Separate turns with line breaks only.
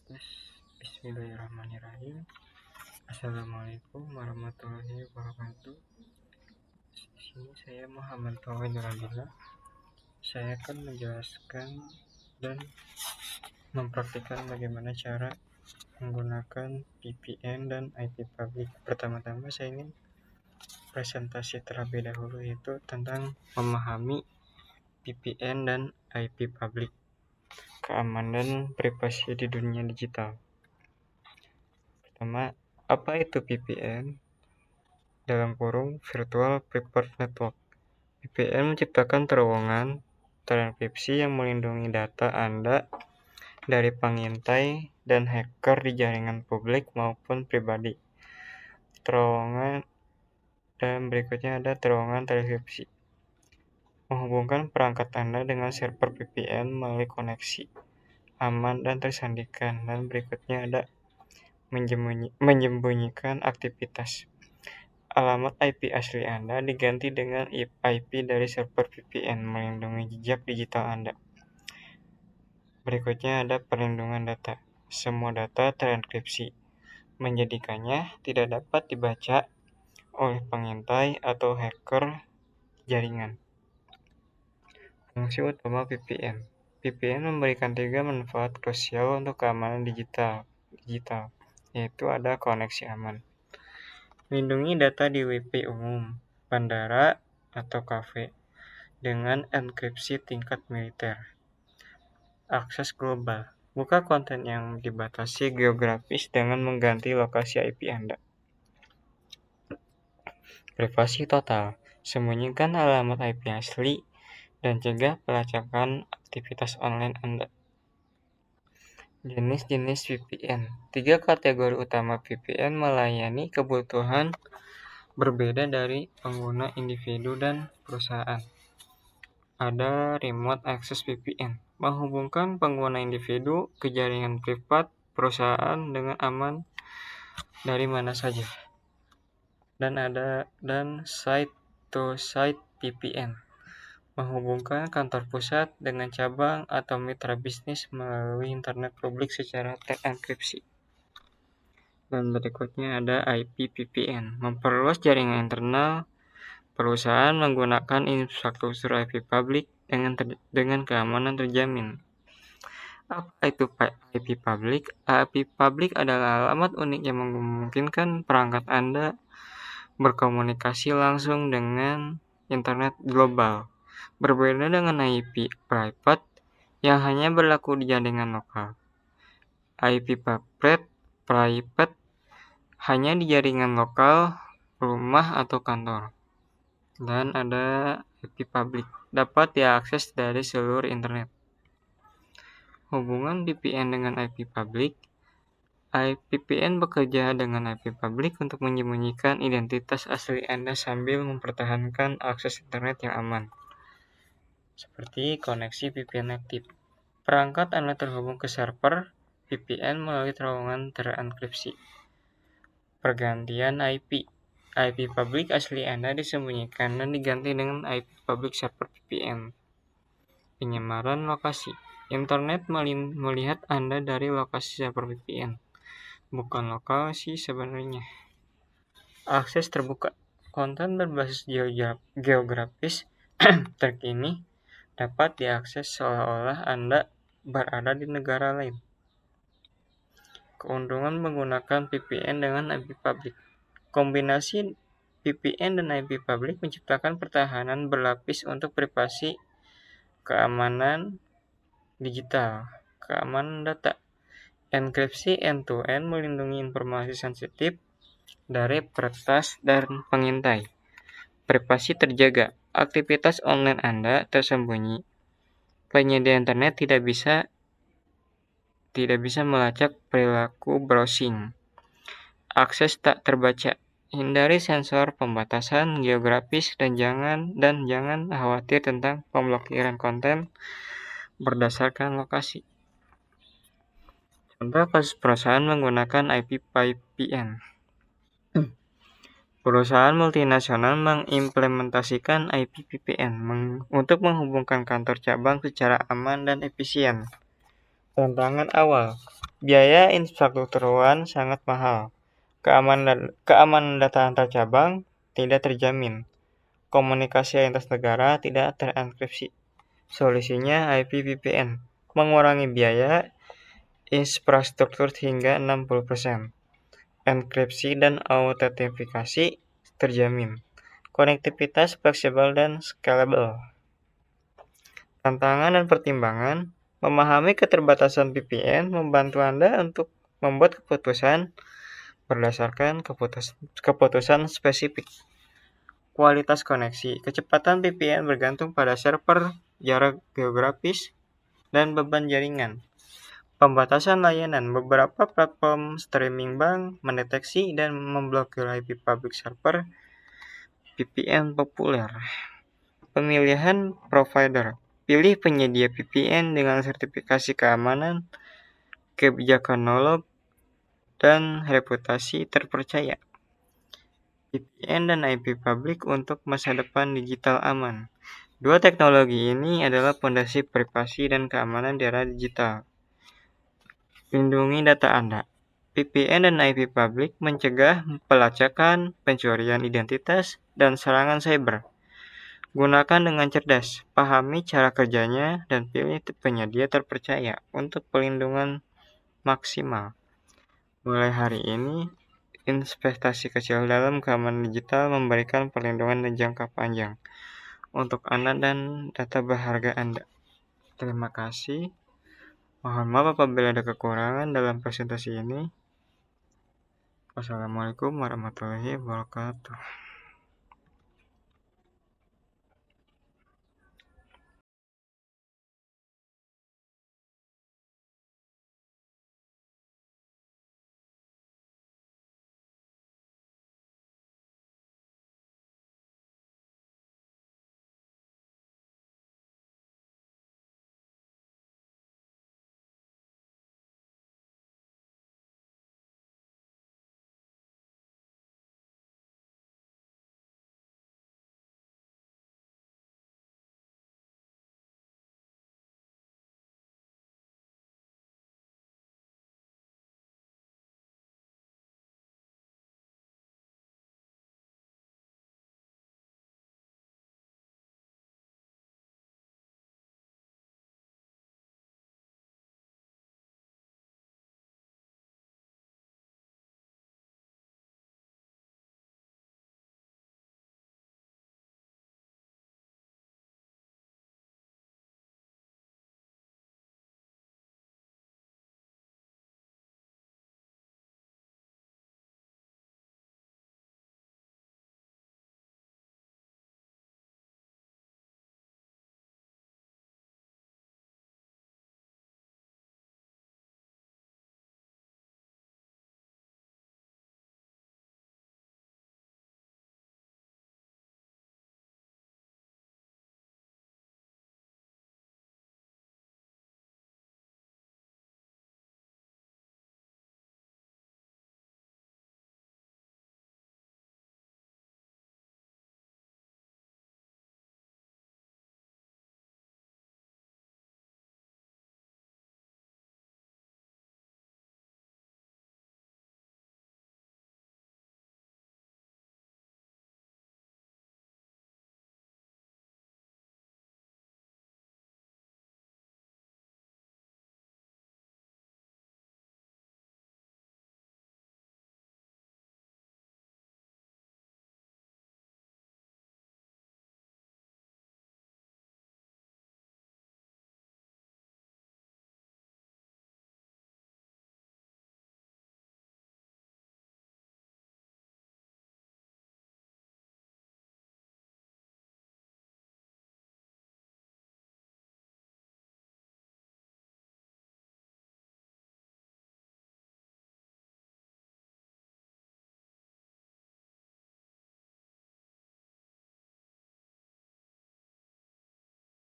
Bismillahirrahmanirrahim. Assalamualaikum warahmatullahi wabarakatuh. Di sini saya Muhammad Tauhid Radila. Saya akan menjelaskan dan mempraktikkan bagaimana cara menggunakan VPN dan IP public. Pertama-tama saya ingin presentasi terlebih dahulu, yaitu tentang memahami VPN dan IP public, keamanan privasi di dunia digital. Pertama, apa itu VPN? Dalam kurung Virtual Private Network. VPN menciptakan terowongan terenkripsi yang melindungi data Anda dari pengintai dan hacker di jaringan publik maupun pribadi. Terowongan dan berikutnya ada terowongan terenkripsi. Menghubungkan perangkat Anda dengan server VPN melalui koneksi aman dan tersandingkan. Dan berikutnya ada menyembunyikan aktivitas. Alamat IP asli Anda diganti dengan IP dari server VPN, melindungi jejak digital Anda. Berikutnya ada perlindungan data. Semua data terenkripsi, menjadikannya tidak dapat dibaca oleh pengintai atau hacker jaringan. Fungsi utama VPN. VPN memberikan 3 manfaat krusial untuk keamanan digital, yaitu ada koneksi aman, melindungi data di WiFi umum, bandara, atau kafe dengan enkripsi tingkat militer. Akses global, buka konten yang dibatasi geografis dengan mengganti lokasi IP Anda. Privasi total, sembunyikan alamat IP asli dan cegah pelacakan aktivitas online Anda. Jenis-jenis VPN. 3 kategori utama VPN melayani kebutuhan berbeda dari pengguna individu dan perusahaan. Ada Remote Access VPN, menghubungkan pengguna individu ke jaringan privat perusahaan dengan aman dari mana saja. Dan Site-to-Site VPN, menghubungkan kantor pusat dengan cabang atau mitra bisnis melalui internet publik secara terenkripsi. Dan berikutnya ada IP VPN, memperluas jaringan internal perusahaan menggunakan infrastruktur IP publik dengan keamanan terjamin. Apa itu IP publik? IP publik adalah alamat unik yang memungkinkan perangkat Anda berkomunikasi langsung dengan internet global. Berbeda dengan IP private yang hanya berlaku di jaringan lokal. IP private hanya di jaringan lokal, rumah atau kantor. Dan ada IP public, dapat diakses dari seluruh internet. Hubungan VPN dengan IP public. VPN bekerja dengan IP public untuk menyembunyikan identitas asli Anda sambil mempertahankan akses internet yang aman. Seperti koneksi VPN aktif. Perangkat Anda terhubung ke server VPN melalui terowongan terenkripsi. Pergantian IP. IP publik asli Anda disembunyikan dan diganti dengan IP public server VPN. Penyamaran lokasi. Internet melihat Anda dari lokasi server VPN, bukan lokasi sebenarnya. Akses terbuka. Konten berbasis geografis terkini dapat diakses seolah-olah Anda berada di negara lain. Keuntungan menggunakan VPN dengan IP public. Kombinasi VPN dan IP public menciptakan pertahanan berlapis untuk privasi, keamanan digital, keamanan data. Enkripsi end-to-end melindungi informasi sensitif dari peretas dan pengintai. Privasi terjaga. Aktivitas online Anda tersembunyi. Penyedia internet tidak bisa melacak perilaku browsing. Akses tak terbaca. Hindari sensor pembatasan geografis dan jangan khawatir tentang pemblokiran konten berdasarkan lokasi. Contoh kasus perusahaan menggunakan IP VPN. Perusahaan multinasional mengimplementasikan IP VPN untuk menghubungkan kantor cabang secara aman dan efisien. Tantangan awal. Biaya infrastruktur WAN sangat mahal. Keamanan data antar cabang tidak terjamin. Komunikasi lintas negara tidak terenkripsi. Solusinya IP VPN, mengurangi biaya infrastruktur hingga 60%. Enkripsi dan autentifikasi terjamin. Konektivitas fleksibel dan scalable. Tantangan dan pertimbangan. Memahami keterbatasan VPN membantu Anda untuk membuat keputusan berdasarkan keputusan spesifik. Kualitas koneksi. Kecepatan VPN bergantung pada server, jarak geografis, dan beban jaringan. Pembatasan layanan. Beberapa platform streaming bank mendeteksi dan memblokir IP public server VPN populer. Pemilihan provider. Pilih penyedia VPN dengan sertifikasi keamanan, kebijakan no-log, dan reputasi terpercaya. VPN dan IP publik untuk masa depan digital aman. Dua teknologi ini adalah fondasi privasi dan keamanan di era digital. Lindungi data Anda. VPN dan IP publik mencegah pelacakan, pencurian identitas, dan serangan cyber. Gunakan dengan cerdas, pahami cara kerjanya, dan pilih penyedia terpercaya untuk pelindungan maksimal. Mulai hari ini, investasi kecil dalam keamanan digital memberikan perlindungan jangka panjang untuk Anda dan data berharga Anda. Terima kasih. Mohon maaf apabila ada kekurangan dalam presentasi ini. Wassalamualaikum warahmatullahi wabarakatuh.